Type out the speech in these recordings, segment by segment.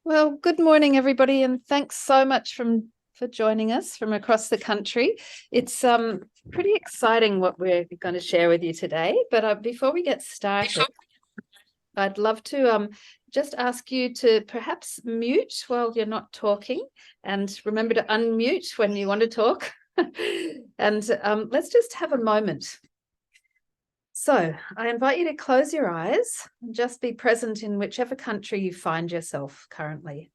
Well, good morning, everybody, and thanks so much for joining us from across the country. It's pretty exciting what we're going to share with you today. But before we get started, I'd love to just ask you to perhaps mute while you're not talking, and remember to unmute when you want to talk. And let's just have a moment. So I invite you to close your eyes and just be present in whichever country you find yourself currently.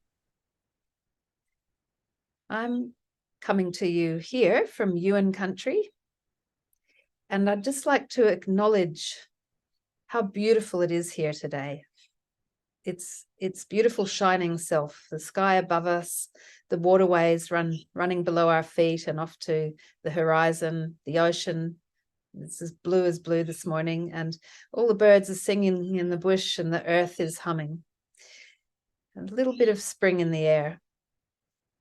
I'm coming to you here from Yuan country, and I'd just like to acknowledge how beautiful it is here today. It's beautiful shining self, the sky above us, the waterways running below our feet and off to the horizon, the ocean. It's as blue this morning, and all the birds are singing in the bush and the earth is humming. A little bit of spring in the air.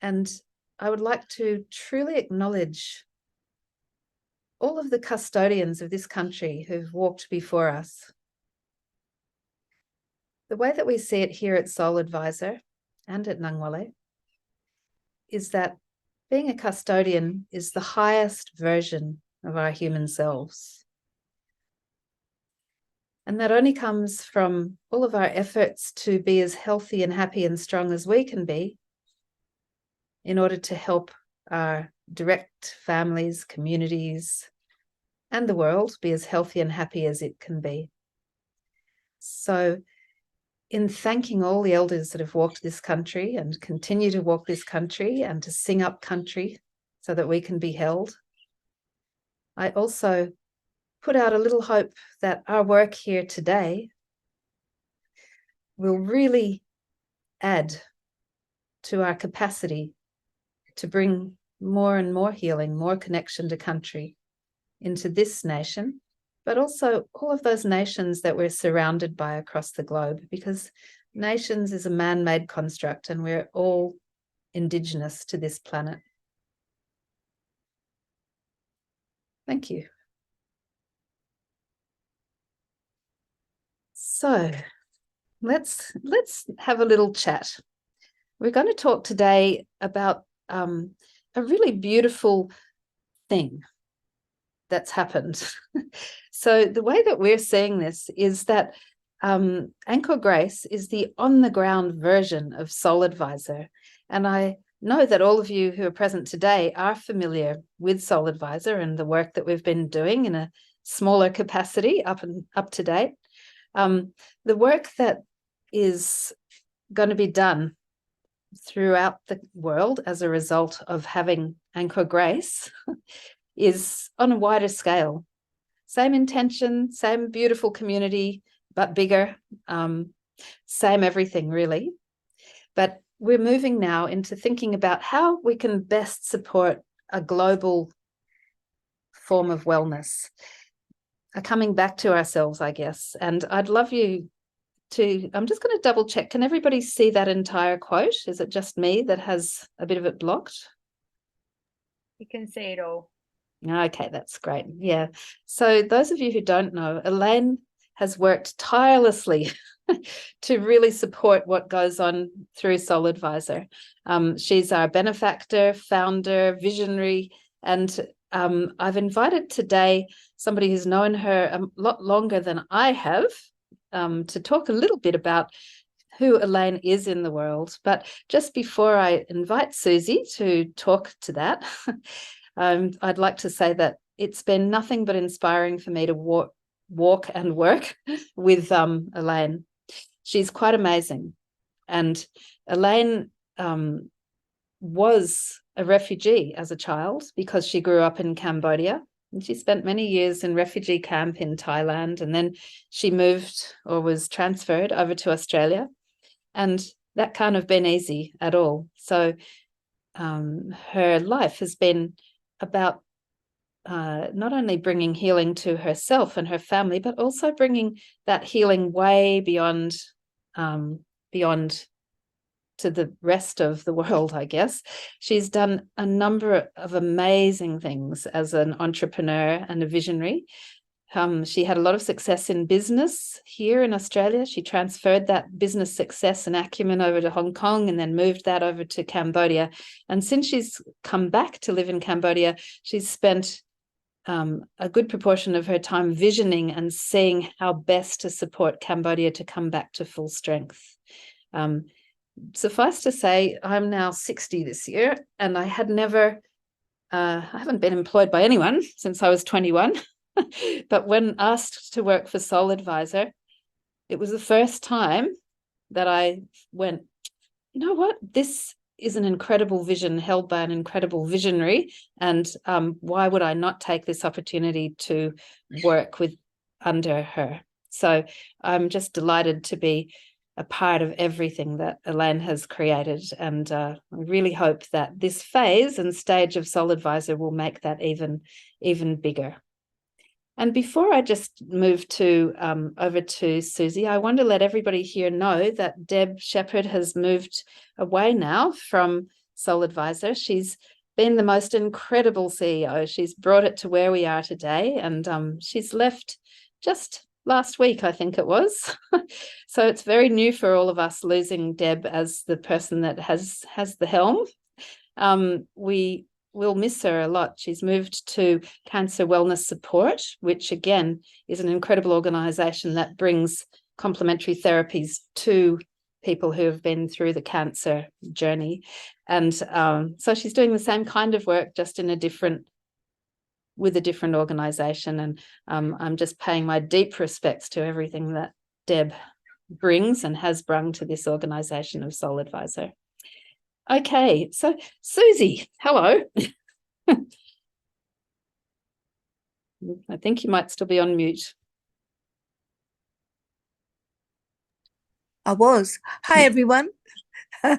And I would like to truly acknowledge all of the custodians of this country who've walked before us. The way that we see it here at Soul Advisor and at Nangwale is that being a custodian is the highest version of our human selves. And that only comes from all of our efforts to be as healthy and happy and strong as we can be in order to help our direct families, communities, and the world be as healthy and happy as it can be. So in thanking all the elders that have walked this country and continue to walk this country and to sing up country so that we can be held, I also put out a little hope that our work here today will really add to our capacity to bring more and more healing, more connection to country into this nation, but also all of those nations that we're surrounded by across the globe, because nations is a man-made construct and we're all indigenous to this planet. Thank you. So let's have a little chat. We're going to talk today about a really beautiful thing that's happened. So the way that we're seeing this is that Angkor Grace is the on-the-ground version of Soul Advisor. And I know that all of you who are present today are familiar with Soul Advisor and the work that we've been doing in a smaller capacity up to date. The work that is going to be done throughout the world as a result of having Angkor Grace is on a wider scale. Same intention, same beautiful community, but bigger, same everything really. But we're moving now into thinking about how we can best support a global form of wellness, coming back to ourselves, I guess. And I'd love you to, I'm just going to double check. Can everybody see that entire quote? Is it just me that has a bit of it blocked? You can say it all. Okay, that's great. Yeah. So those of you who don't know, Elaine has worked tirelessly to really support what goes on through Soul Advisor. She's our benefactor, founder, visionary, and I've invited today somebody who's known her a lot longer than I have to talk a little bit about who Elaine is in the world. But just before I invite Susie to talk to that, I'd like to say that it's been nothing but inspiring for me to walk and work with Elaine. She's quite amazing. And Elaine was a refugee as a child because she grew up in Cambodia. And she spent many years in refugee camp in Thailand, and then she moved or was transferred over to Australia. And that can't have been easy at all. So her life has been about not only bringing healing to herself and her family, but also bringing that healing way beyond to the rest of the world, I guess. She's done a number of amazing things as an entrepreneur and a visionary. She had a lot of success in business here in Australia. She transferred that business success and acumen over to Hong Kong and then moved that over to Cambodia. And since she's come back to live in Cambodia, she's spent a good proportion of her time visioning and seeing how best to support Cambodia to come back to full strength. Suffice to say, I'm now 60 this year, and I haven't been employed by anyone since I was 21. But when asked to work for Soul Advisor, it was the first time that I went, you know what, this is an incredible vision held by an incredible visionary, and why would I not take this opportunity to work with under her? So I'm just delighted to be a part of everything that Elaine has created, and I really hope that this phase and stage of Soul Advisor will make that even bigger. And before I just move to over to Susie, I want to let everybody here know that Deb Shepherd has moved away now from Soul Advisor. She's been the most incredible CEO. She's brought it to where we are today, and she's left just last week, I think it was. So it's very new for all of us losing Deb as the person that has the helm. We'll miss her a lot. She's moved to Cancer Wellness Support, which again is an incredible organisation that brings complementary therapies to people who have been through the cancer journey. And so she's doing the same kind of work, just in with a different organisation. And I'm just paying my deep respects to everything that Deb brings and has brought to this organisation of Soul Advisor. Okay, so Susie, hello. I think you might still be on mute. I was. Hi, everyone.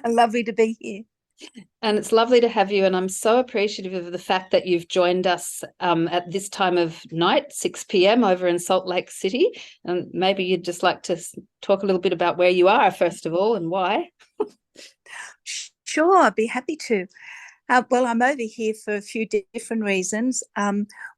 Lovely to be here. And it's lovely to have you. And I'm so appreciative of the fact that you've joined us at this time of night, 6 p.m. over in Salt Lake City. And maybe you'd just like to talk a little bit about where you are, first of all, and why. Sure, I'd be happy to. Well, I'm over here for a few different reasons.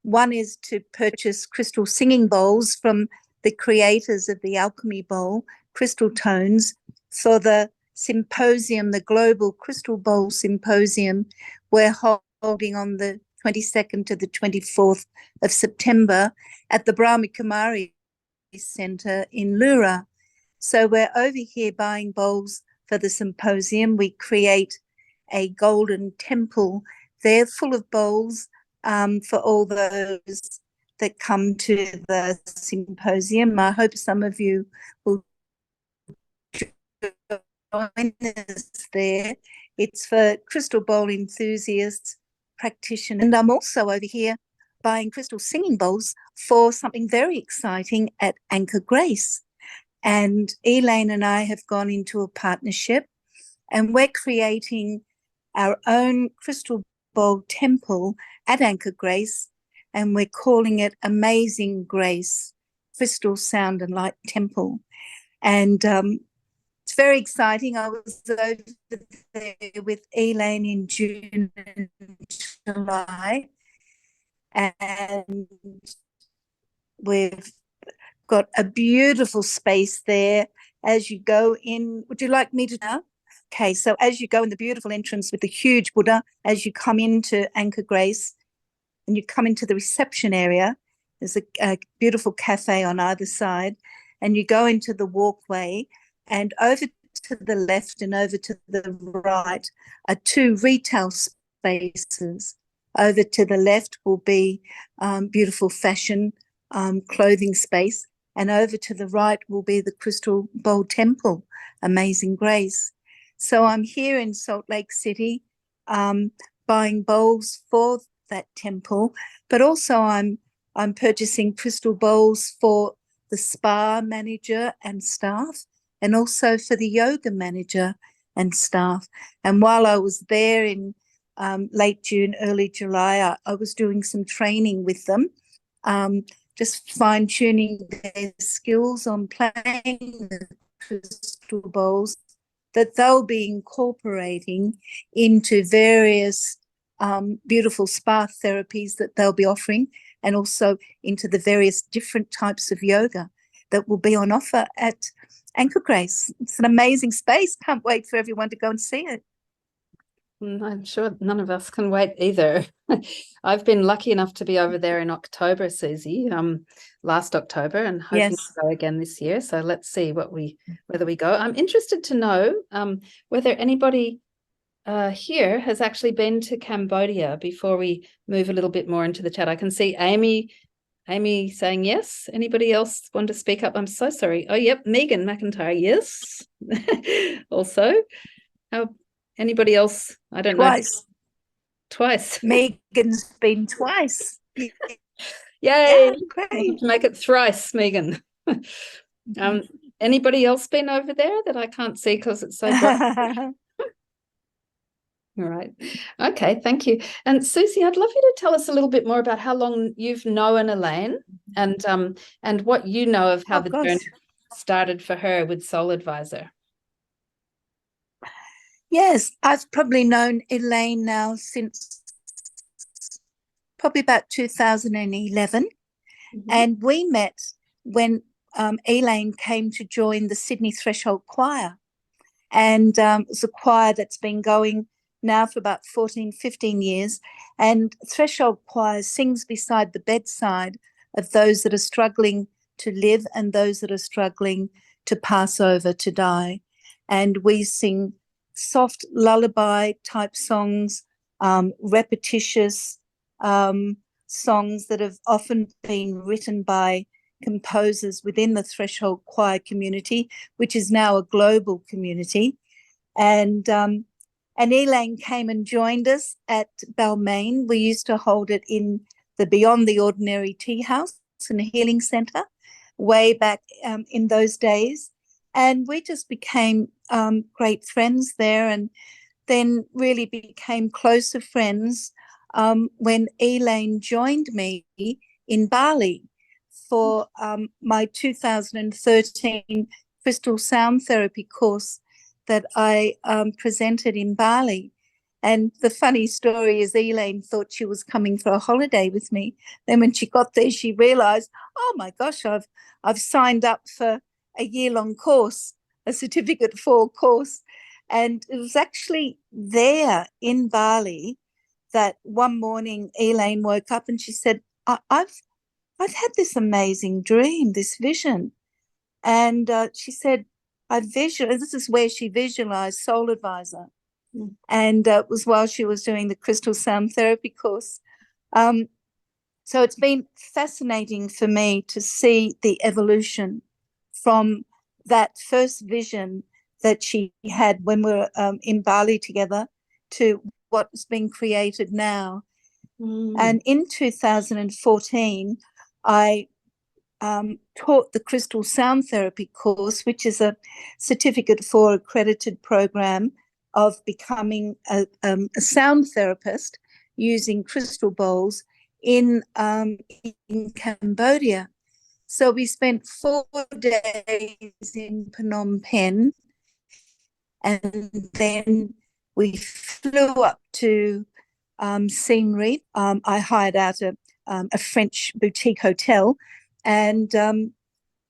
One is to purchase crystal singing bowls from the creators of the Alchemy Bowl, Crystal Tones, for the symposium, the Global Crystal Bowl Symposium we're holding on the 22nd to the 24th of September at the Brahmi Kumari Centre in Lura. So we're over here buying bowls for the symposium. We create a golden temple there full of bowls for all those that come to the symposium. I hope some of you will join us there. It's for crystal bowl enthusiasts, practitioners. And I'm also over here buying crystal singing bowls for something very exciting at Angkor Grace. And Elaine and I have gone into a partnership, and we're creating our own crystal bowl temple at Angkor Grace, and we're calling it Amazing Grace Crystal Sound and Light Temple. And it's very exciting. I was over there with Elaine in June and July, and we've got a beautiful space there as you go in. Would you like me to now? Okay, so as you go in the beautiful entrance with the huge Buddha, as you come into Angkor Grace and you come into the reception area, there's a beautiful cafe on either side, and you go into the walkway, and over to the left and over to the right are two retail spaces. Over to the left will be beautiful fashion clothing space, and over to the right will be the Crystal Bowl Temple, Amazing Grace. So I'm here in Salt Lake City buying bowls for that temple, but also I'm purchasing crystal bowls for the spa manager and staff, and also for the yoga manager and staff. And while I was there in late June, early July, I was doing some training with them, just fine-tuning their skills on playing the crystal bowls that they'll be incorporating into various beautiful spa therapies that they'll be offering. and also into the various different types of yoga that will be on offer at Angkor Grace. It's an amazing space. Can't wait for everyone to go and see it. I'm sure none of us can wait either. I've been lucky enough to be over there in October, Susie, last October, and hoping Yes. to go again this year. So let's see whether we go. I'm interested to know whether anybody here has actually been to Cambodia before we move a little bit more into the chat. I can see Amy saying yes. Anybody else want to speak up? I'm so sorry. Oh, yep, Megan McIntyre, yes. Also, anybody else? I don't know. Twice. Megan's been twice. Yay! Yeah, great. To make it thrice, Megan. Anybody else been over there that I can't see because it's so bright? All right. Okay, thank you. And Susie, I'd love you to tell us a little bit more about how long you've known Elaine and what you know of how the journey started for her with Soul Advisor. Yes, I've probably known Elaine now since probably about 2011. And we met when Elaine came to join the Sydney Threshold Choir. And it's a choir that's been going now for about 14, 15 years. And Threshold Choir sings beside the bedside of those that are struggling to live and those that are struggling to pass over, to die. And we sing soft lullaby type songs, repetitious songs that have often been written by composers within the Threshold Choir community, which is now a global community. And Elaine came and joined us at Balmain. We used to hold it in the Beyond the Ordinary Tea House and Healing Centre way back in those days. And we just became great friends there, and then really became closer friends when Elaine joined me in Bali for my 2013 crystal sound therapy course that I presented in Bali. And the funny story is Elaine thought she was coming for a holiday with me. Then when she got there, she realized, oh my gosh, I've signed up for a year-long course, a certificate for course. And it was actually there in Bali that one morning Elaine woke up and she said, I've had this amazing dream, this vision. And she said, this is where she visualized Soul Advisor. And it was while she was doing the crystal sound therapy course. So it's been fascinating for me to see the evolution from that first vision that she had when we were in Bali together to what's been created now. And in 2014, I taught the crystal sound therapy course, which is a certificate for accredited program of becoming a sound therapist using crystal bowls in Cambodia. So we spent 4 days in Phnom Penh, and then we flew up to Siem Reap. I hired out a French boutique hotel, and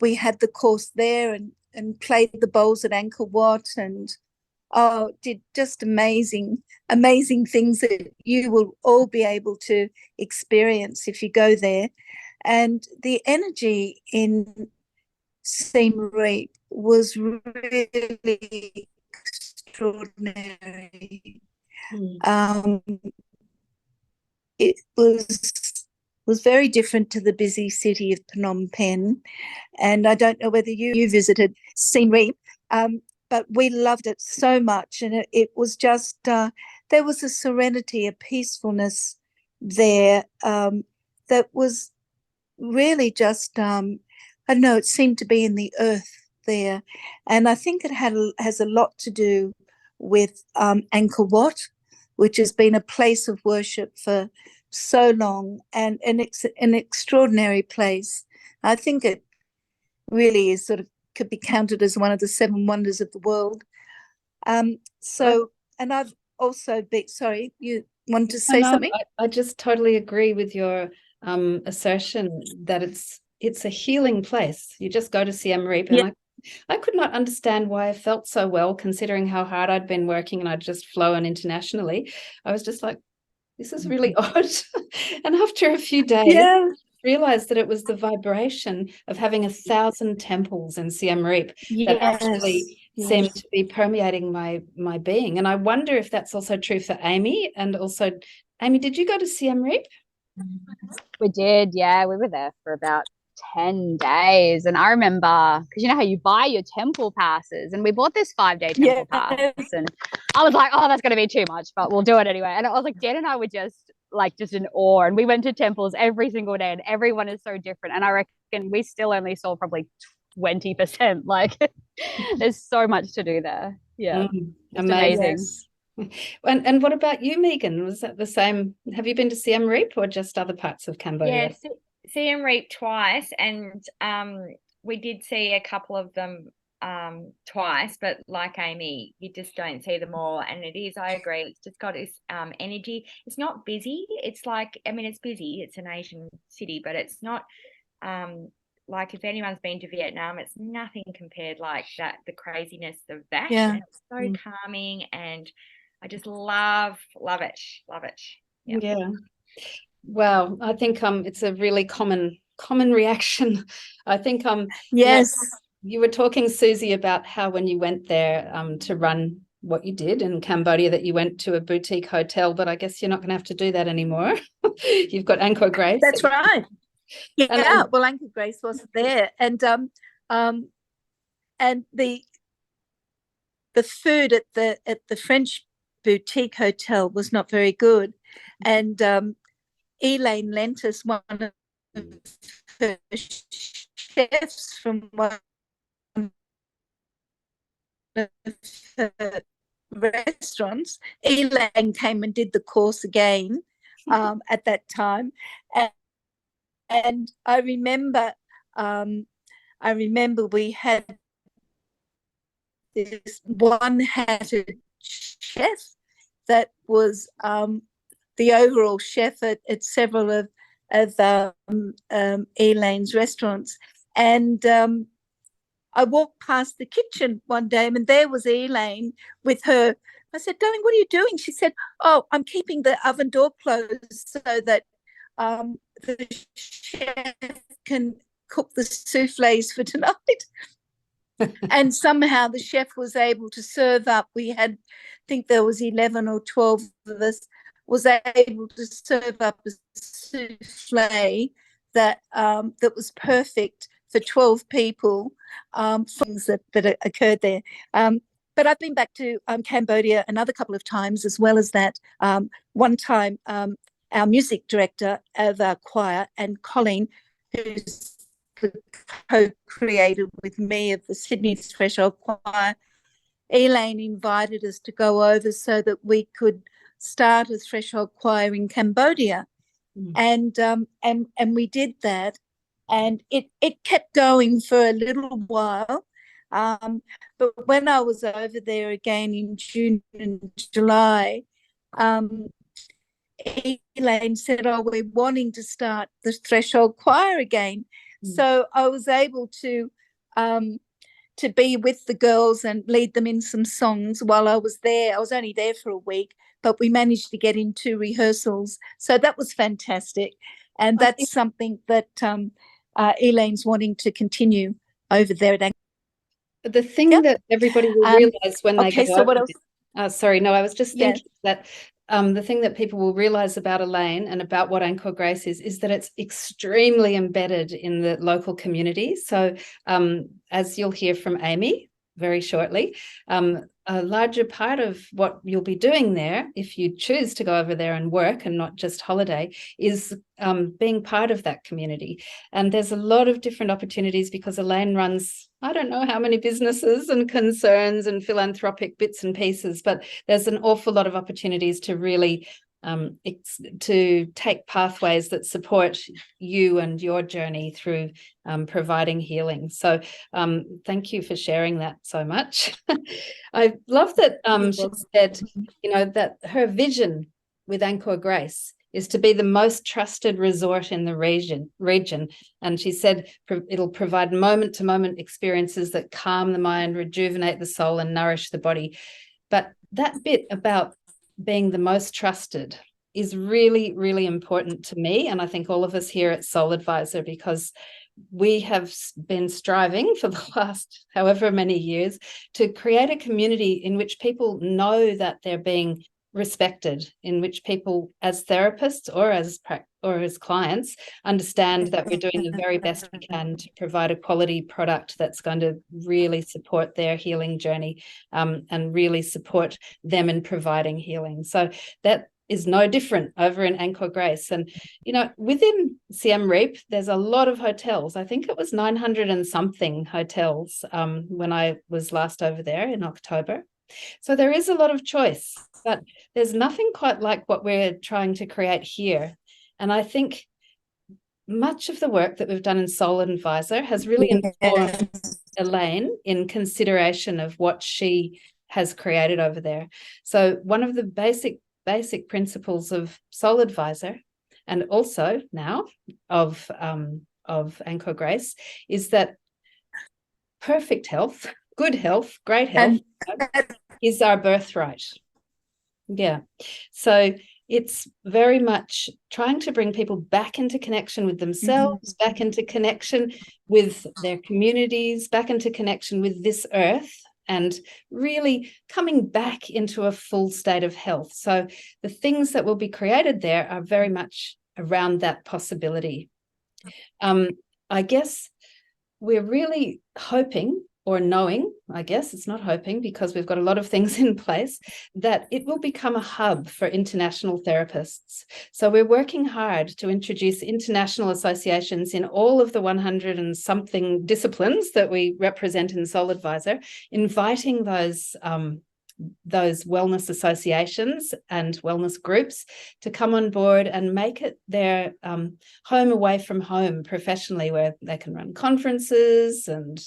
we had the course there and played the bowls at Angkor Wat, and did just amazing things that you will all be able to experience if you go there. And the energy in Siem Reap was really extraordinary. It was very different to the busy city of Phnom Penh. And I don't know whether you visited Siem Reap, but we loved it so much. And it was just, there was a serenity, a peacefulness there that was really just, I don't know, it seemed to be in the earth there. And I think it has a lot to do with Angkor Wat, which has been a place of worship for so long, and it's an extraordinary place. I think it really is sort of could be counted as one of the 7 wonders of the world. And I've also been, sorry, you want to say something? I just totally agree with your assertion that it's a healing place. You just go to Siem Reap, and Yeah. I could not understand why I felt so well, considering how hard I'd been working and I'd just flown internationally. I was just like, this is really odd. And after a few days, Yeah. realized that it was the vibration of having 1,000 temples in Siem Reap that Yes. actually seemed to be permeating my being. And I wonder if that's also true for Amy. And also, Amy, did you go to Siem Reap? We did, yeah. We were there for about 10 days. And I remember, because you know how you buy your temple passes, and we bought this 5-day temple pass. And I was like, oh, that's going to be too much, but we'll do it anyway. And I was like, Jen and I were just in awe. And we went to temples every single day, and everyone is so different. And I reckon we still only saw probably 20%. Like, there's so much to do there. Yeah. Amazing. And what about you, Megan? Was that the same? Have you been to Siem Reap or just other parts of Cambodia? Yeah, Siem Reap twice, and we did see a couple of them twice, but like Amy, you just don't see them all. And it is, I agree, it's just got this energy. It's not busy. It's like, I mean, it's busy. It's an Asian city, but it's not like, if anyone's been to Vietnam, it's nothing compared like that, the craziness of that. Yeah. And it's so calming, and I just love it. Yeah. Wow. I think it's a really common reaction. I think Yes. you were talking, Susie, about how when you went there to run what you did in Cambodia, that you went to a boutique hotel, but I guess you're not going to have to do that anymore. You've got Angkor Grace. That's right. Yeah. And, well, Angkor Grace wasn't there, and the food at the French boutique hotel was not very good, and Elaine lent us one of her chefs from one of her restaurants. Elaine came and did the course again at that time, and I remember we had this one-hatted chef that was the overall chef at several of Elaine's restaurants. And I walked past the kitchen one day, and there was Elaine with her. I said, darling, what are you doing? She said, oh, I'm keeping the oven door closed so that the chef can cook the souffles for tonight. And somehow the chef was able to serve up. We had, I think there was 11 or 12 of us, was able to serve up a souffle that was perfect for 12 people. Things that occurred there. But I've been back to Cambodia another couple of times, as well as that. One time, our music director of our choir, and Colleen, who's the co-creator with me of the Sydney Threshold Choir, Elaine invited us to go over so that we could start a threshold choir in Cambodia. And we did that, and it kept going for a little while. But when I was over there again in June and July, Elaine said, oh, we're wanting to start the threshold choir again. So I was able to be with the girls and lead them in some songs while I was there. I was only there for a week, but we managed to get in 2 rehearsals. So that was fantastic. And that's something that Elaine's wanting to continue over there at the thing that everybody will realize when they go what else? Sorry, no, I was just thinking that the thing that people will realize about Elaine and about what Angkor Grace is that it's extremely embedded in the local community. So as you'll hear from Amy very shortly, a larger part of what you'll be doing there, if you choose to go over there and work and not just holiday, is being part of that community. And there's a lot of different opportunities because Elaine runs, I don't know how many businesses and concerns and philanthropic bits and pieces, but there's an awful lot of opportunities to really to take pathways that support you and your journey through providing healing. So thank you for sharing that so much. I love that she said, that her vision with Angkor Grace is to be the most trusted resort in the region. And she said it'll provide moment-to-moment experiences that calm the mind, rejuvenate the soul, and nourish the body. But that bit about being the most trusted is really, really important to me, and I think all of us here at Soul Advisor, because we have been striving for the last however many years to create a community in which people know that they're being respected, in which people as therapists or as clients understand that we're doing the very best we can to provide a quality product that's going to really support their healing journey, and really support them in providing healing. So that is no different over in Angkor Grace. And, you know, within Siem Reap, there's a lot of hotels. I think it was 900 and something hotels when I was last over there in October. So there is a lot of choice, but there's nothing quite like what we're trying to create here. And I think much of the work that we've done in Soul Advisor has really informed Elaine in consideration of what she has created over there. So one of the basic principles of Soul Advisor, and also now of Angkor Grace, is that perfect health, good health, great health is our birthright. Yeah. So it's very much trying to bring people back into connection with themselves, back into connection with their communities, back into connection with this earth, and really coming back into a full state of health. So the things that will be created there are very much around that possibility. I guess we're really hoping, or knowing, I guess it's not hoping because we've got a lot of things in place, that it will become a hub for international therapists. So we're working hard to introduce international associations in all of the 100 and something disciplines that we represent in Soul Advisor, inviting those wellness associations and wellness groups to come on board and make it their home away from home professionally, where they can run conferences and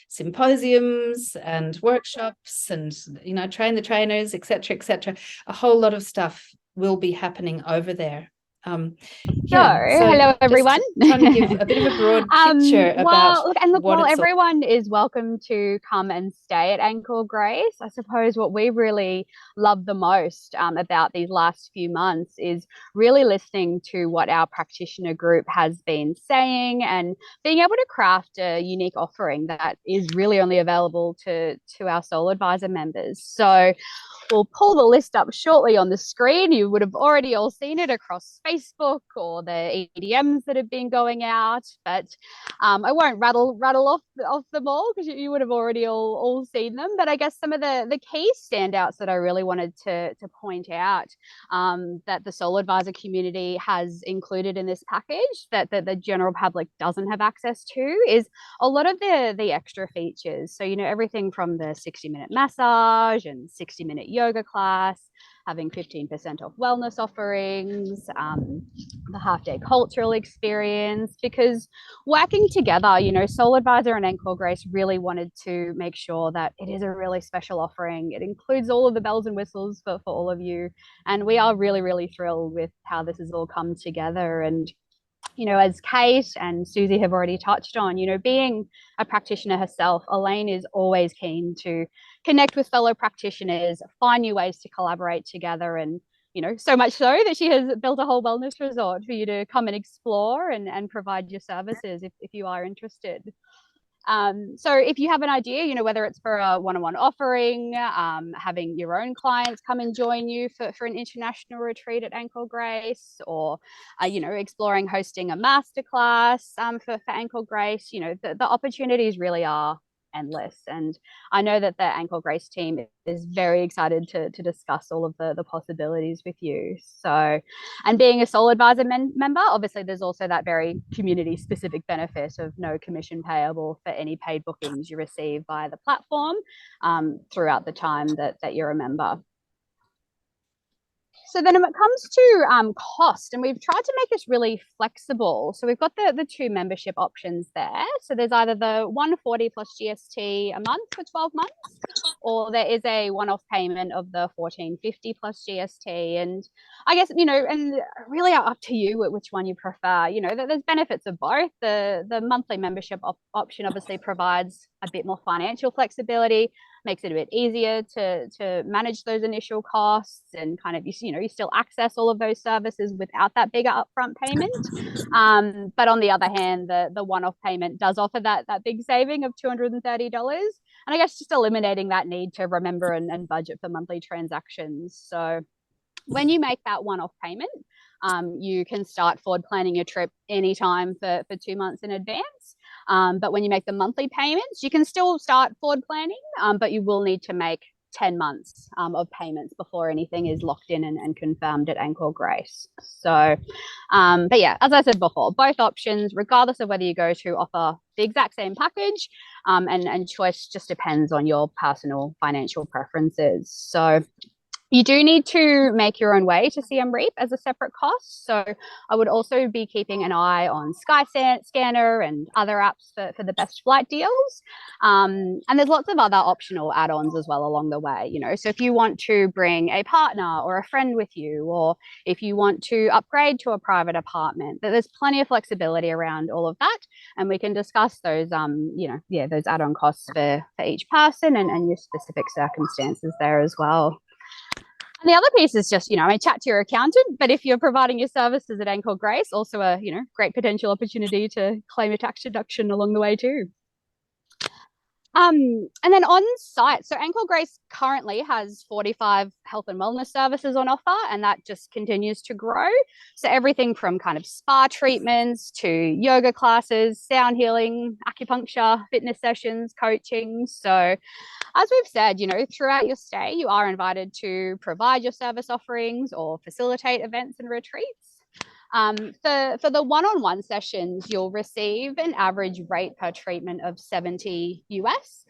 symposiums and workshops and, you know, train the trainers, etc., etc. A whole lot of stuff will be happening over there. Hello everyone. Trying to give a bit of a broad picture about while everyone is welcome to come and stay at Angkor Grace, I suppose what we really love the most about these last few months is really listening to what our practitioner group has been saying and being able to craft a unique offering that is really only available to our Soul Advisor members. So we'll pull the list up shortly on the screen. You would have already all seen it across Facebook or the EDMs that have been going out, but I won't rattle off them all because you would have already all seen them. But I guess some of the key standouts that I really wanted to point out that the Soul Advisor community has included in this package that the general public doesn't have access to is a lot of the extra features. So, you know, everything from the 60-minute massage and 60-minute yoga class, having 15% off wellness offerings, the half-day cultural experience, because working together, you know, Soul Advisor and Angkor Grace really wanted to make sure that it is a really special offering. It includes all of the bells and whistles for all of you. And we are really, really thrilled with how this has all come together. And you know, as Kate and Susie have already touched on, you know, being a practitioner herself, Elaine is always keen to connect with fellow practitioners, find new ways to collaborate together, and, you know, so much so that she has built a whole wellness resort for you to come and explore and provide your services if you are interested. So if you have an idea, you know, whether it's for a one-on-one offering, having your own clients come and join you for an international retreat at Angkor Grace, or, you know, exploring hosting a masterclass for Angkor Grace, you know, the opportunities really are endless. And I know that the Angkor Grace team is very excited to discuss all of the possibilities with you. So, and being a Soul Advisor member, obviously there's also that very community specific benefit of no commission payable for any paid bookings you receive via the platform throughout the time that you're a member. So then when it comes to cost, and we've tried to make this really flexible. So we've got the two membership options there. So there's either the 140 plus GST a month for 12 months, or there is a one-off payment of the $14.50 plus GST. And I guess, you know, and really up to you which one you prefer. You know, there's benefits of both. The monthly membership option obviously provides a bit more financial flexibility, makes it a bit easier to manage those initial costs, and kind of, you know, you still access all of those services without that bigger upfront payment. But on the other hand, the one-off payment does offer that big saving of $230. And I guess just eliminating that need to remember and budget for monthly transactions. So when you make that one-off payment, you can start forward planning your trip anytime for 2 months in advance. But when you make the monthly payments, you can still start forward planning, but you will need to make 10 months of payments before anything is locked in and confirmed at Angkor Grace. So, but yeah, as I said before, both options, regardless of whether you go to, offer the exact same package, and choice just depends on your personal financial preferences. So you do need to make your own way to Siem Reap as a separate cost. So I would also be keeping an eye on Skyscanner and other apps for the best flight deals. And there's lots of other optional add-ons as well along the way, you know. So if you want to bring a partner or a friend with you, or if you want to upgrade to a private apartment, there's plenty of flexibility around all of that. And we can discuss those, you know, yeah, those add-on costs for each person and your specific circumstances there as well. And the other piece is just, you know, I mean, chat to your accountant, but if you're providing your services at Angkor Grace, also a, you know, great potential opportunity to claim a tax deduction along the way too. And then on site, so Angkor Grace currently has 45 health and wellness services on offer, and that just continues to grow. So everything from kind of spa treatments to yoga classes, sound healing, acupuncture, fitness sessions, coaching. So as we've said, you know, throughout your stay, you are invited to provide your service offerings or facilitate events and retreats. For the one-on-one sessions, you'll receive an average rate per treatment of $70 US,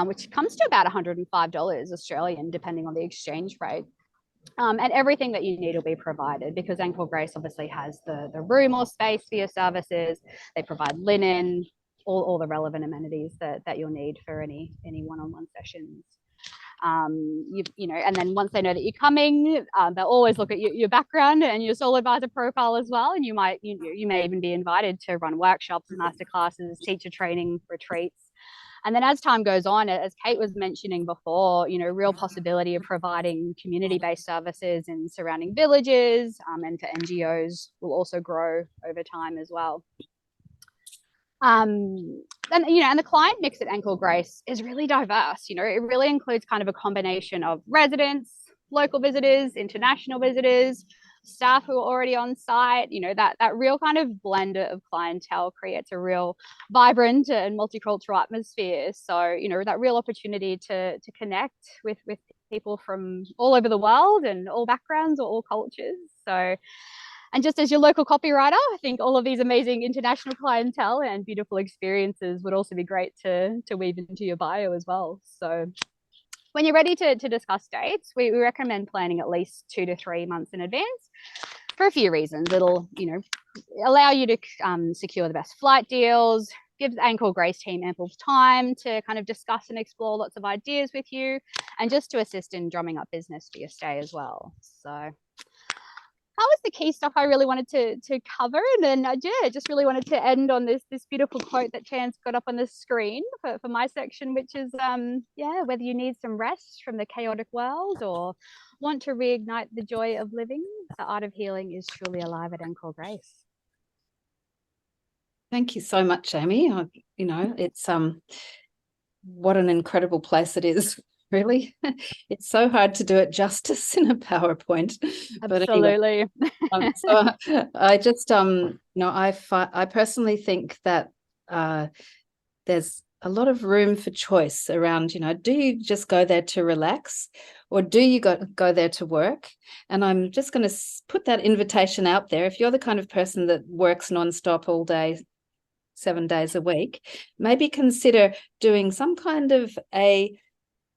which comes to about $105 Australian, depending on the exchange rate. And everything that you need will be provided, because Angkor Grace obviously has the room or space for your services. They provide linen, all the relevant amenities that you'll need for any one-on-one sessions. You know, and then once they know that you're coming, they'll always look at your background and your sole advisor profile as well. And you may even be invited to run workshops, masterclasses, teacher training, retreats. And then as time goes on, as Kate was mentioning before, you know, real possibility of providing community-based services in surrounding villages, and for NGOs will also grow over time as well. And, you know, and the client mix at Angkor Grace is really diverse. You know, it really includes kind of a combination of residents, local visitors, international visitors, staff who are already on site. You know, that real kind of blend of clientele creates a real vibrant and multicultural atmosphere. So, you know, that real opportunity to connect with people from all over the world and all backgrounds or all cultures. So, and just as your local copywriter, I think all of these amazing international clientele and beautiful experiences would also be great to weave into your bio as well. So when you're ready to discuss dates, we recommend planning at least 2 to 3 months in advance for a few reasons. It'll, you know, allow you to secure the best flight deals, gives Angkor Grace team ample time to kind of discuss and explore lots of ideas with you, and just to assist in drumming up business for your stay as well. So that was the key stuff I really wanted to cover. And then yeah, just really wanted to end on this beautiful quote that Chan's got up on the screen for my section, which is yeah, whether you need some rest from the chaotic world or want to reignite the joy of living, the art of healing is truly alive at Angkor Grace. Thank you so much, Amy. You know, it's what an incredible place it is. Really, it's so hard to do it justice in a PowerPoint. Absolutely. But anyway, so I just you know, I personally think that there's a lot of room for choice around, you know, do you just go there to relax, or do you go there to work? And I'm just going to put that invitation out there. If you're the kind of person that works nonstop all day, 7 days a week, maybe consider doing some kind of a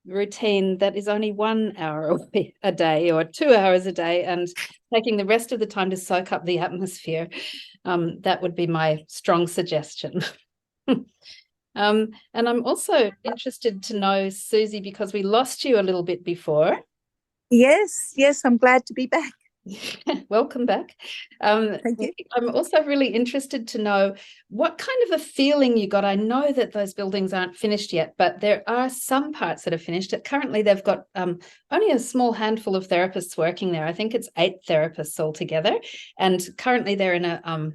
routine that is only 1 hour a day or 2 hours a day, and taking the rest of the time to soak up the atmosphere. That would be my strong suggestion. And I'm also interested to know, Susie, because we lost you a little bit before. Yes, I'm glad to be back. Welcome back. Thank you. I'm also really interested to know what kind of a feeling you got. I know that those buildings aren't finished yet, but there are some parts that are finished. Currently, they've got only a small handful of therapists working there. I think it's 8 therapists altogether. And currently they're in a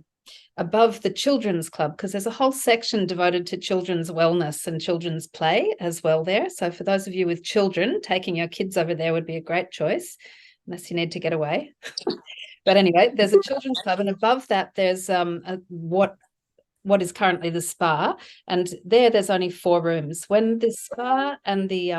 above the children's club, because there's a whole section devoted to children's wellness and children's play as well there. So for those of you with children, taking your kids over there would be a great choice, unless you need to get away. But anyway, there's a children's club, and above that there's what is currently the spa, and there's only 4 rooms. When the spa and the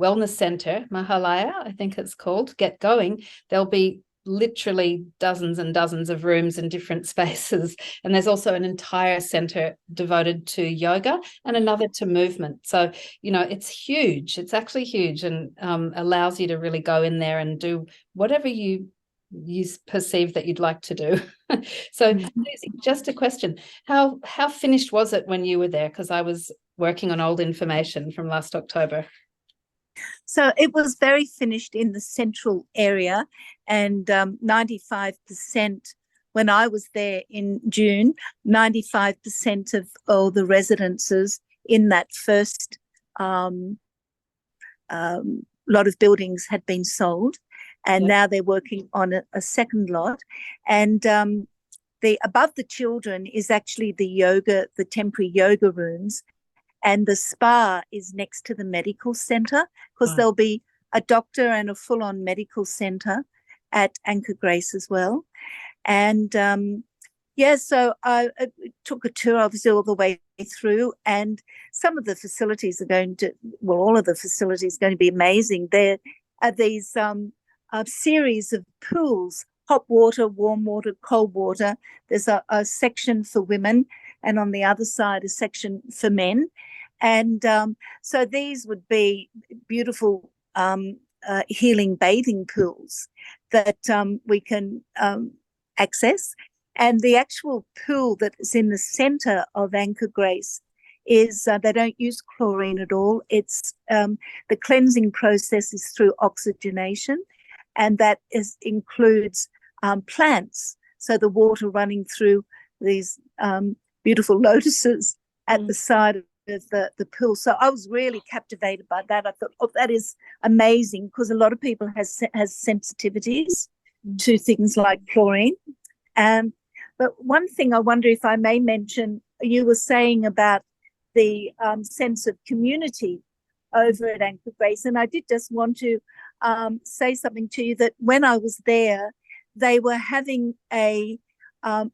wellness center, Mahalaya, I think it's called, get going, there'll be literally dozens and dozens of rooms in different spaces, and there's also an entire center devoted to yoga and another to movement. So it's huge. It's actually huge, and allows you to really go in there and do whatever you perceive that you'd like to do. So just a question, how finished was it when you were there? Because I was working on old information from last October. So it was very finished in the central area, and 95%, when I was there in June, 95% of all the residences in that first lot of buildings had been sold, and now they're working on a second lot. And the above the children is actually the temporary yoga rooms. And the spa is next to the medical centre, because there'll be a doctor and a full-on medical centre at Angkor Grace as well. And so I took a tour, obviously, all the way through, and some of the facilities all of the facilities are going to be amazing. There are these series of pools, hot water, warm water, cold water. There's a section for women, and on the other side, a section for men. And so these would be beautiful healing bathing pools that we can access. And the actual pool that is in the centre of Angkor Grace is they don't use chlorine at all. It's the cleansing process is through oxygenation, and that includes plants. So the water running through these beautiful lotuses at the side of the pool. So I was really captivated by that. I thought, that is amazing, because a lot of people has sensitivities to things like chlorine. But one thing I wonder if I may mention, you were saying about the sense of community over at Angkor Grace, and I did just want to say something to you, that when I was there, they were having a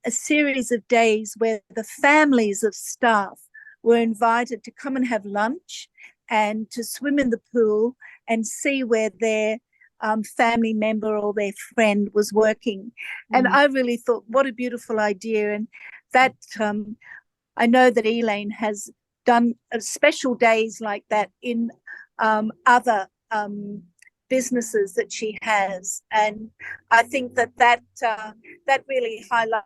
series of days where the families of staff were invited to come and have lunch and to swim in the pool and see where their family member or their friend was working. And I really thought, what a beautiful idea. And that I know that Elaine has done special days like that in other businesses that she has. And I think that really highlighted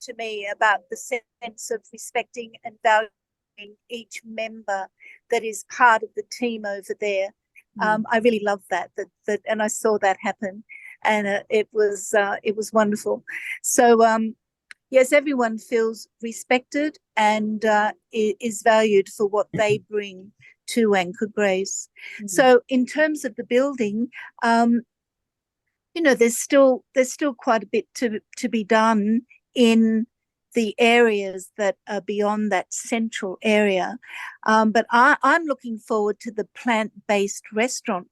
to me about the sense of respecting and valuing each member that is part of the team over there. I really love that, and I saw that happen, and it was wonderful. So yes, everyone feels respected and is valued for what they bring to Angkor Grace. So in terms of the building, there's still quite a bit to be done in the areas that are beyond that central area. But I'm looking forward to the plant-based restaurant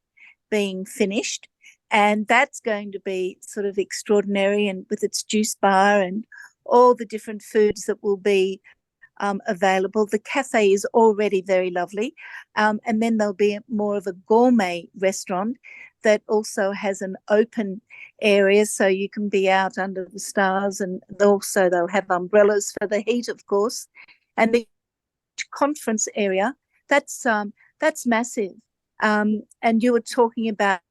being finished, and that's going to be sort of extraordinary, and with its juice bar and all the different foods that will be available. The cafe is already very lovely, and then there'll be more of a gourmet restaurant that also has an open area, so you can be out under the stars, and also they'll have umbrellas for the heat, of course. And the conference area, that's massive. And you were talking about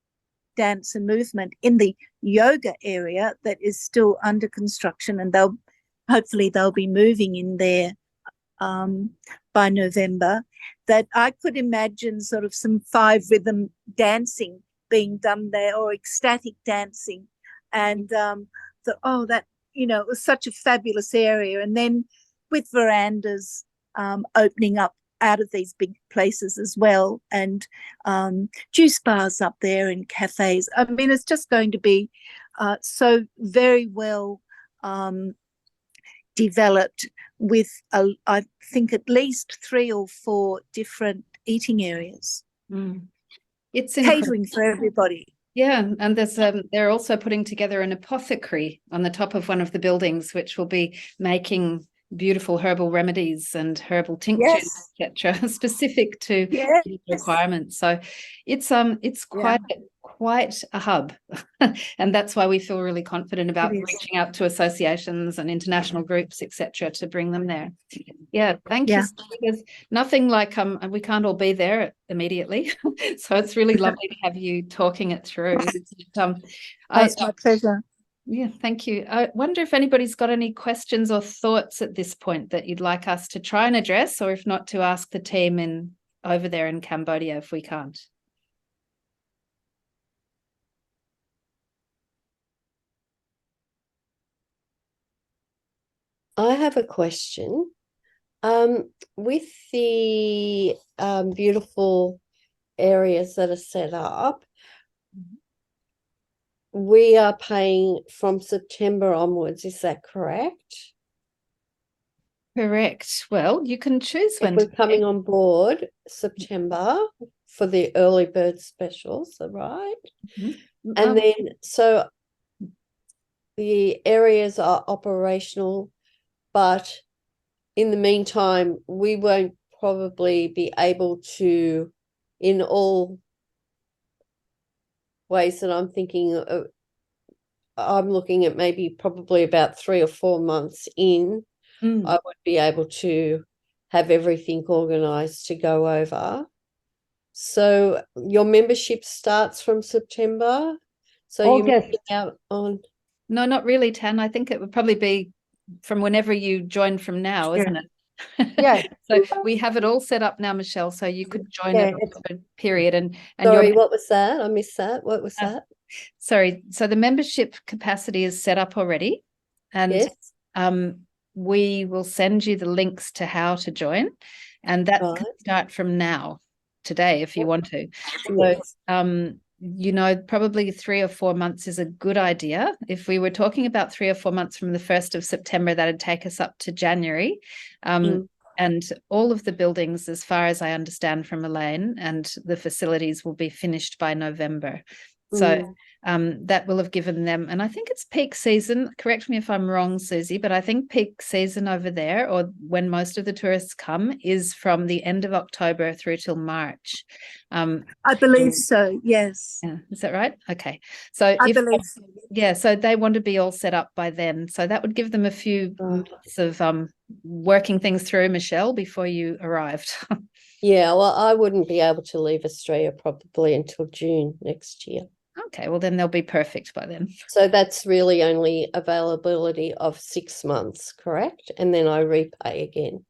dance and movement in the yoga area that is still under construction, and hopefully they'll be moving in there by November, that I could imagine sort of some 5 rhythm dancing being done there, or ecstatic dancing. And that, it was such a fabulous area. And then with verandas opening up out of these big places as well, and juice bars up there and cafes. I mean, it's just going to be so very well developed, with I think at least 3 or 4 different eating areas. It's catering for everybody. Yeah, and they're also putting together an apothecary on the top of one of the buildings, which will be making beautiful herbal remedies and herbal tinctures, etc., specific to requirements. So it's quite a hub, and that's why we feel really confident about reaching out to associations and international groups, etc., to bring them there. Yeah, thank you. There's nothing like we can't all be there immediately, so it's really lovely to have you talking it through. It's my pleasure. Yeah, thank you. I wonder if anybody's got any questions or thoughts at this point that you'd like us to try and address, or if not, to ask the team over there in Cambodia if we can't. I have a question. With the beautiful areas that are set up, we are paying from September onwards, is that correct? Correct. Well, you can choose when we're coming on board September for the early bird specials, right? Mm-hmm. And then, so the areas are operational, but in the meantime, we won't probably be able to, in all ways that I'm thinking of, I'm looking at maybe probably about 3 or 4 months in, I would be able to have everything organised to go over. So your membership starts from September? So you're missing out on... No, not really, Tan. I think it would probably be from whenever you join from now, isn't it? Yeah. So we have it all set up now, Michelle, so you could join it for a period. And sorry, what was that? I missed that. What was that? Sorry. So the membership capacity is set up already. And we will send you the links to how to join. And that can start from now, today, if you want to. So, probably 3 or 4 months is a good idea. If we were talking about 3 or 4 months from the 1st of September, that'd take us up to January. And all of the buildings, as far as I understand from Elaine, and the facilities will be finished by November. So that will have given them, and I think it's peak season, correct me if I'm wrong, Susie, but I think peak season over there, or when most of the tourists come, is from the end of October through till March. I believe so, yes. Yeah, is that right? Okay. So I believe so. Yeah, so they want to be all set up by then. So that would give them a few months of working things through, Michelle, before you arrived. Yeah, well, I wouldn't be able to leave Australia probably until June next year. Okay, well, then they'll be perfect by then. So that's really only availability of 6 months, correct? And then I repay again.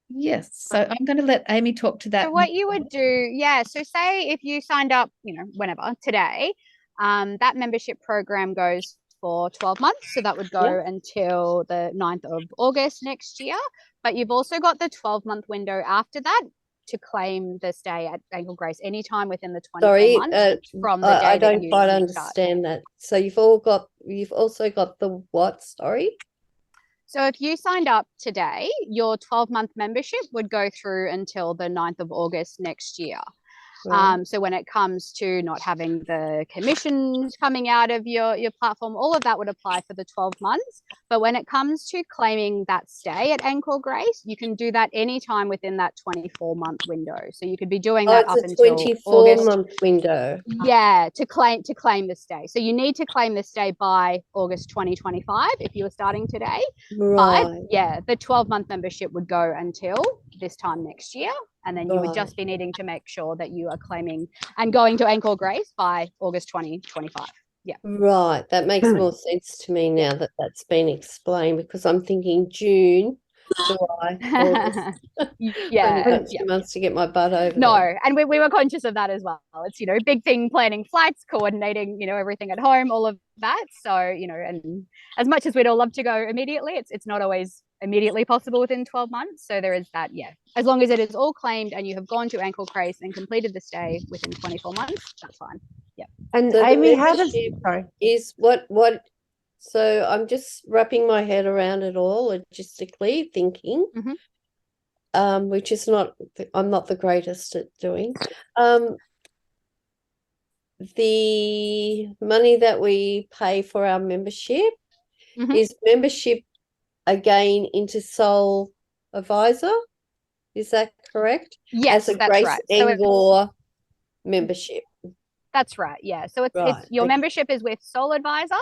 Yes. So I'm going to let Amy talk to that. So what you would do, so say if you signed up, whenever, today, that membership program goes for 12 months. So that would go until the 9th of August next year. But you've also got the 12-month window after that to claim the stay at Angkor Grace anytime within the 24 months from the day I don't that you quite understand that. So you've also got the what? Sorry. So if you signed up today, your 12-month membership would go through until the 9th of August next year. So when it comes to not having the commissions coming out of your platform, all of that would apply for the 12 months. But when it comes to claiming that stay at Angkor Grace, you can do that anytime within that 24-month window. So you could be doing that up until August. 24-month window. Yeah, to claim the stay. So you need to claim the stay by August 2025 if you were starting today. Right. But yeah, the 12-month membership would go until this time next year. And then you would just be needing to make sure that you are claiming and going to Angkor Grace by August 2025. Yeah. Right. That makes more sense to me now that that's been explained, because I'm thinking June, July, August. Yeah, Only got yeah. 2 months to get my butt over No, there. and we were conscious of that as well. It's, big thing, planning flights, coordinating, everything at home, all of that. So, and as much as we'd all love to go immediately, it's not always immediately possible within 12 months. So there is that, yeah. As long as it is all claimed and you have gone to Angkor Grace and completed the stay within 24 months, that's fine. Yeah. And So the Amy, how does membership is what so I'm just wrapping my head around it all logistically thinking, which is I'm not the greatest at doing. The money that we pay for our membership is membership again into Soul Advisor. Is that correct? Yes, As a that's Grace right. So Angkor membership. that's right. Yeah. So it's Right, your okay. membership is with Soul Advisor.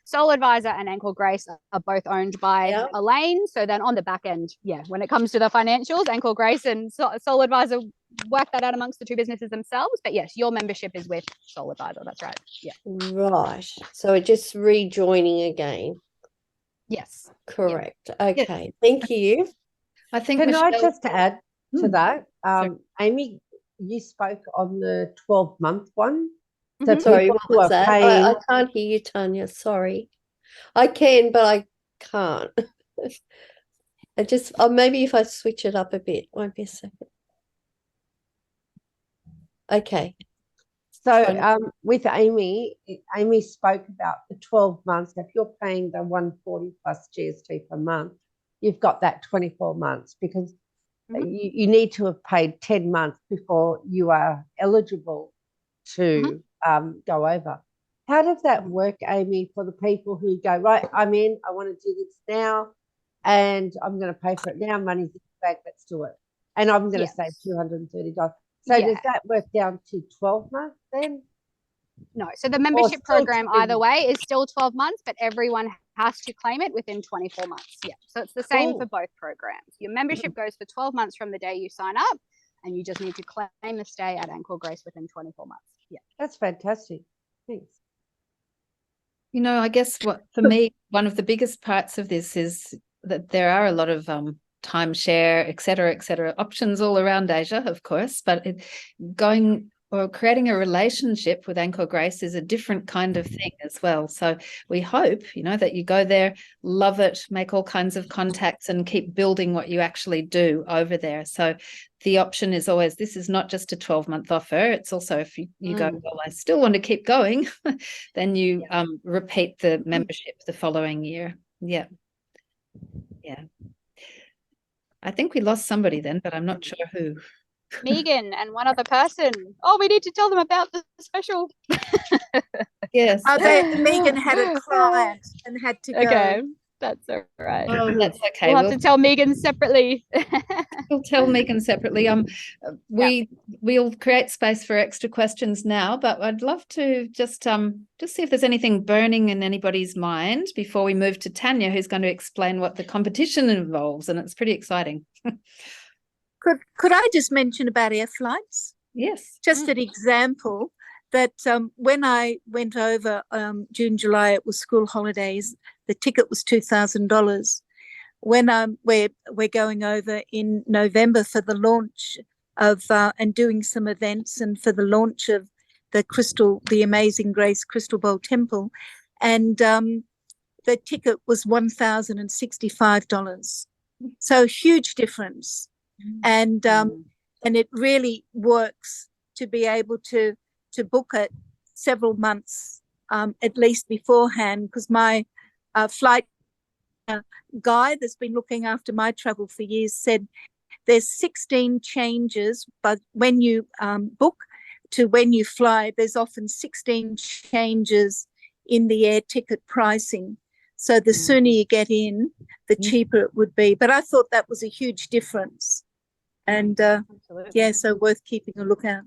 Soul Advisor and Angkor Grace are both owned by Yeah. Elaine. So then on the back end, yeah, when it comes to the financials, Angkor Grace and Soul Advisor work that out amongst the two businesses themselves. But yes, your membership is with Soul Advisor. That's right. Yeah. Right. So it's just rejoining again. Yes. Correct. Okay. Thank you. I think Can I Michelle, just add to Hmm. that? Sure. Amy, you spoke on the 12-month one. So Mhm. Sorry, people what who was are that? paying, I can't hear you, Tanya. Sorry. I can, but I can't. Maybe if I switch it up a bit. Won't be a second. Okay. so Fine. with Amy spoke about the 12 months. If you're paying the 140 plus GST per month, you've got that 24 months because you need to have paid 10 months before you are eligible to go over. How does that work, Amy, for the people who go, right, I'm in, I want to do this now, and I'm going to pay for it now, money's in the bank, let's do it. And I'm going to save $230. So does that work down to 12 months then? No. So the membership still program 20? either way is still 12 months, but everyone has to claim it within 24 months. Yeah. So it's the same for both programs. Your membership goes for 12 months from the day you sign up, and you just need to claim the stay at Angkor Grace within 24 months. Yeah. That's fantastic. Thanks. I guess for me, one of the biggest parts of this is that there are a lot of timeshare, et cetera, options all around Asia, of course, but going or creating a relationship with Angkor Grace is a different kind of thing as well. So we hope, that you go there, love it, make all kinds of contacts and keep building what you actually do over there. So the option is always, this is not just a 12-month offer. It's also if you go, well, I still want to keep going, then you repeat the membership the following year. Yeah. Yeah. I think we lost somebody then, but I'm not sure who. Megan and one other person. Oh, we need to tell them about the special. Yes. Megan had a client and had to go. Okay, that's all right. Oh, that's okay. We'll have to tell Megan separately. We'll tell Megan separately. We'll create space for extra questions now, but I'd love to just see if there's anything burning in anybody's mind before we move to Tanya, who's going to explain what the competition involves, and it's pretty exciting. Could I just mention about air flights? Yes. Just an example that when I went over June, July, it was school holidays. The ticket was $2,000. When we're going over in November for the launch of and doing some events and for the launch of the Amazing Grace Crystal Bowl Temple, and the ticket was $1,065. So huge difference. And it really works to be able to book it several months at least beforehand, because my flight guy that's been looking after my travel for years said there's 16 changes, but when you book to when you fly, there's often 16 changes in the air ticket pricing. So the sooner you get in, the cheaper it would be. But I thought that was a huge difference. And so worth keeping a lookout.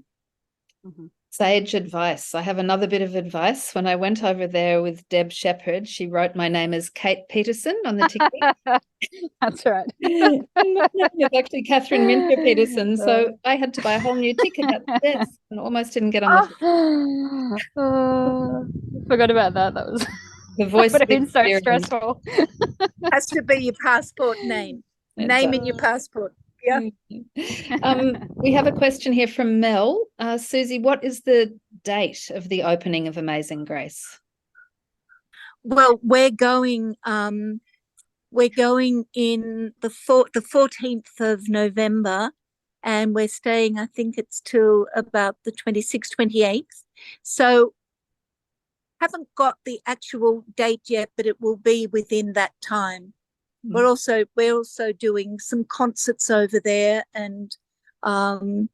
Sage advice. I have another bit of advice. When I went over there with Deb Shepherd, she wrote my name as Kate Peterson on the ticket. That's right. And my name is actually Catherine Minter Peterson, so I had to buy a whole new ticket at the desk and almost didn't get on the Forgot about that. That was voice would have been so experience. stressful. Has to be your passport name. Name in your passport. Yeah. We have a question here from Mel. Susie, what is the date of the opening of Amazing Grace? Well, we're going in the 14th of November, and we're staying, I think it's till about the 26th, 28th. So haven't got the actual date yet, but it will be within that time. We're also doing some concerts over there, and some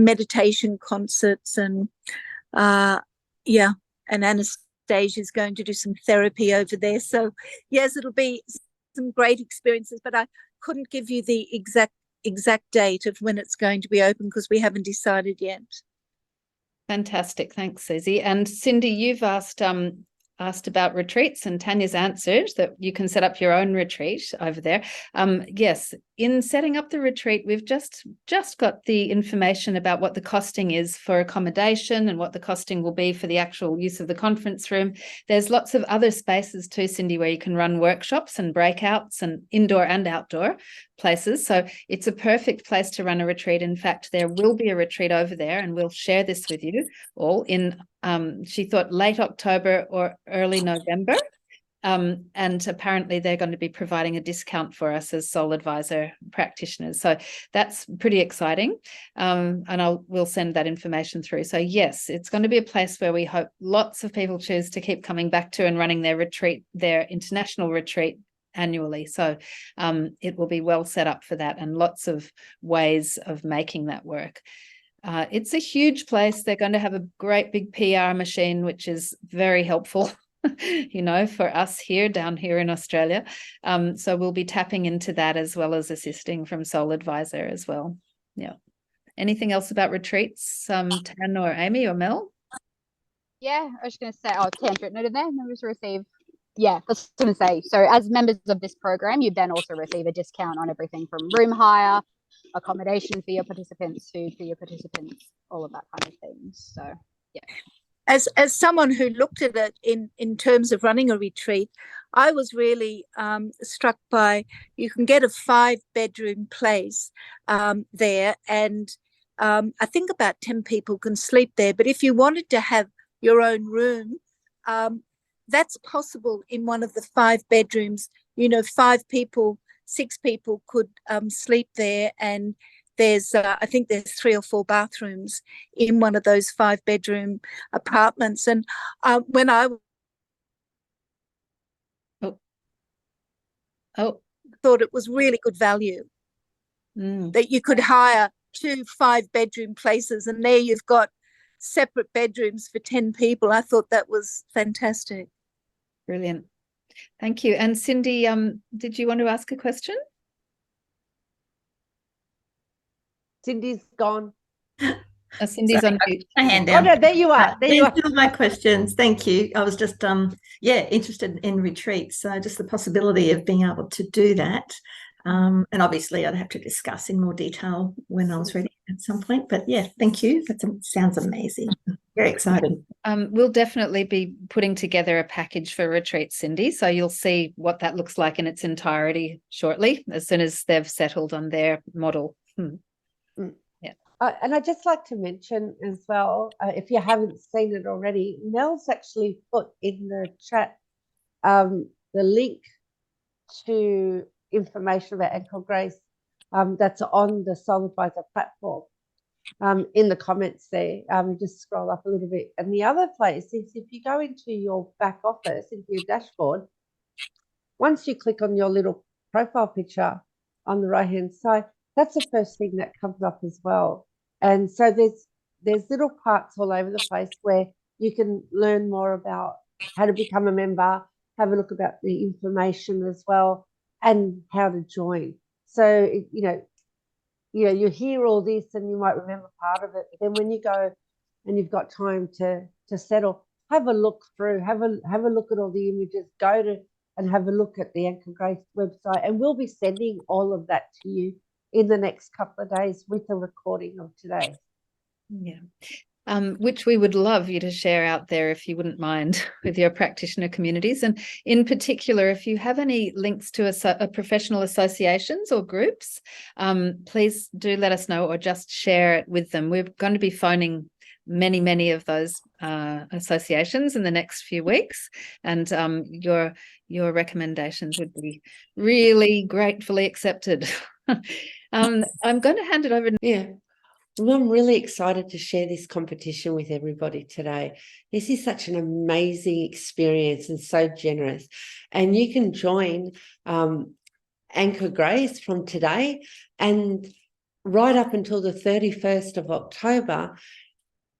meditation concerts, and and Anastasia's going to do some therapy over there. So yes, it'll be some great experiences, but I couldn't give you the exact date of when it's going to be open because we haven't decided yet. Fantastic. Thanks, Susie. And Cindy, you've asked about retreats, and Tanya's answered that you can set up your own retreat over there. Yes, in setting up the retreat, we've just got the information about what the costing is for accommodation and what the costing will be for the actual use of the conference room. There's lots of other spaces too, Cindy, where you can run workshops and breakouts and indoor and outdoor places. So it's a perfect place to run a retreat. In fact, there will be a retreat over there, and we'll share this with you all in she thought late October or early November. And apparently they're going to be providing a discount for us as Soul Advisor practitioners. So that's pretty exciting. And we'll send that information through. So yes, it's going to be a place where we hope lots of people choose to keep coming back to and running their retreat, their international retreat annually. So it will be well set up for that, and lots of ways of making that work. It's a huge place. They're going to have a great big PR machine, which is very helpful, for us down here in Australia. So we'll be tapping into that as well as assisting from Soul Advisor as well. Yeah. Anything else about retreats, Tan or Amy or Mel? Yeah, I was going to say, Tan's written it in there. Members receive. Yeah, I was going to say, so as members of this program, you then also receive a discount on everything from room hire, accommodation for your participants, food for your participants, all of that kind of thing. So yeah. As someone who looked at it in terms of running a retreat, I was really struck by, you can get a 5-bedroom place there, and I think about 10 people can sleep there. But if you wanted to have your own room, that's possible in one of the 5 bedrooms. 5 people, 6 people could sleep there, and there's I think there's 3 or 4 bathrooms in one of those 5-bedroom apartments. And when I thought it was really good value, that you could hire 2 5-bedroom places, and there you've got separate bedrooms for 10 people. I thought that was fantastic. Brilliant. Thank you. And Cindy, did you want to ask a question? Cindy's gone. Cindy's on mute. My hand Oh down. no, there you are. There you are. These are my questions. Thank you. I was just interested in retreats. So just the possibility of being able to do that. And obviously I'd have to discuss in more detail when I was ready at some point. But yeah, thank you. That sounds amazing. Very exciting. We'll definitely be putting together a package for retreats, Cindy. So you'll see what that looks like in its entirety shortly, as soon as they've settled on their model. Yeah. And I'd just like to mention as well, if you haven't seen it already, Mel's actually put in the chat the link to information about Angkor Grace that's on the Soul Advisor platform in the comments there. Just scroll up a little bit. And the other place is, if you go into your back office, into your dashboard, once you click on your little profile picture on the right-hand side, that's the first thing that comes up as well. And so there's little parts all over the place where you can learn more about how to become a member, have a look about the information as well, and how to join. So, you hear all this and you might remember part of it, but then when you go and you've got time to settle, have a look through, have a look at all the images, go to and have a look at the Angkor Grace website, and we'll be sending all of that to you in the next couple of days with a recording of today. Yeah. which we would love you to share out there if you wouldn't mind with your practitioner communities. And in particular, if you have any links to professional associations or groups, please do let us know or just share it with them. We're going to be phoning many of those associations in the next few weeks, and your recommendations would be really gratefully accepted. I'm going to hand it over. Yeah. Well, I'm really excited to share this competition with everybody today. This is such an amazing experience and so generous. And you can join Angkor Grace from today and right up until the 31st of October,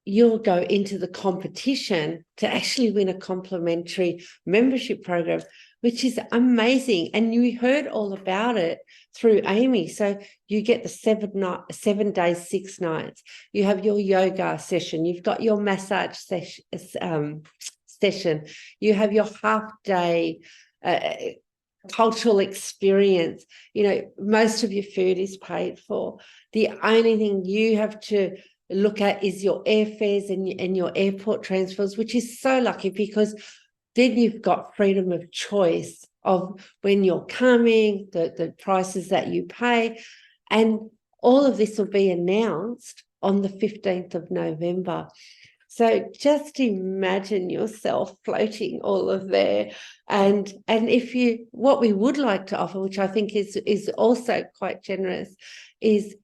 you'll go into the competition to actually win a complimentary membership program, which is amazing. And you heard all about it through Amy. So you get the 7 days, 6 nights. You have your yoga session. You've got your massage session. You have your half-day cultural experience. You know, most of your food is paid for. The only thing you have to look at is your airfares and your airport transfers, which is so lucky because then you've got freedom of choice of when you're coming, the prices that you pay. And all of this will be announced on the 15th of November. So just imagine yourself floating all of there. And if what we would like to offer, which I think is also quite generous, is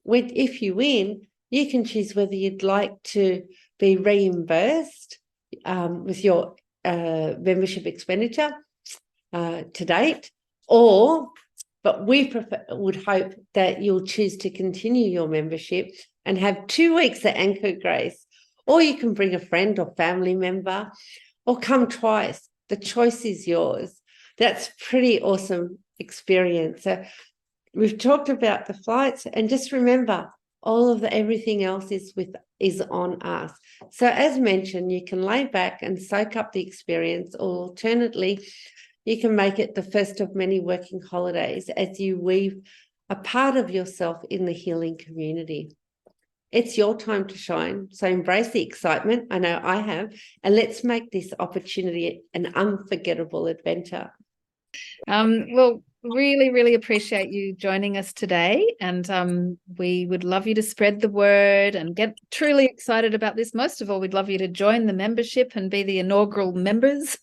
if you win, you can choose whether you'd like to be reimbursed with your membership expenditure to date, but we would hope that you'll choose to continue your membership and have 2 weeks at Angkor Grace, or you can bring a friend or family member or come twice. The choice is yours. That's pretty awesome experience. So we've talked about the flights, and just remember, everything else is on us. So as mentioned, you can lay back and soak up the experience, or alternately, you can make it the first of many working holidays as you weave a part of yourself in the healing community. It's your time to shine. So embrace the excitement. I know I have, and let's make this opportunity an unforgettable adventure. Well, really appreciate you joining us today, and we would love you to spread the word and get truly excited about this. Most of all, we'd love you to join the membership and be the inaugural members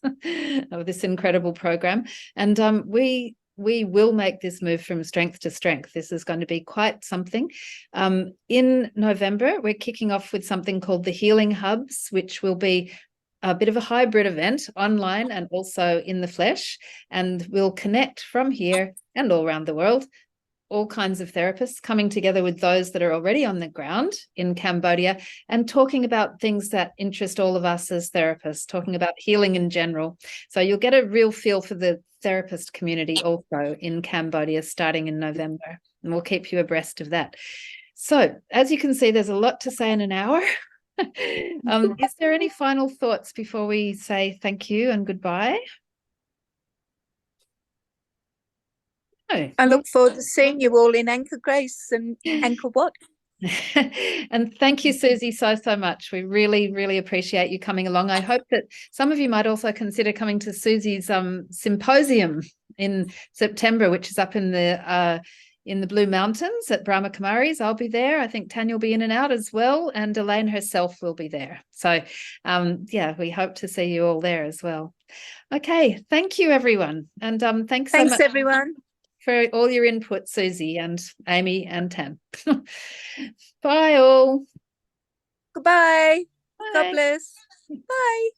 of this incredible program. And we will make this move from strength to strength. This is going to be quite something. In November, we're kicking off with something called the Healing Hubs, which will be a bit of a hybrid event, online and also in the flesh, and we'll connect from here and all around the world, all kinds of therapists coming together with those that are already on the ground in Cambodia and talking about things that interest all of us as therapists, talking about healing in general. So you'll get a real feel for the therapist community also in Cambodia starting in November, and we'll keep you abreast of that. So as you can see, there's a lot to say in an hour. Is there any final thoughts before we say thank you and goodbye? No. I look forward to seeing you all in Angkor Grace and Angkor what? And thank you, Susie, so much. We really appreciate you coming along. I hope that some of you might also consider coming to Susie's symposium in September, which is up in the Blue Mountains at Brahma Kumaris. I'll be there. I think Tanya will be in and out as well, and Elaine herself will be there. So yeah, we hope to see you all there as well. Okay, thank you everyone, and thanks so much everyone for all your input, Susie and Amy and Tan. Bye all. Goodbye. Bye. God bless. Bye.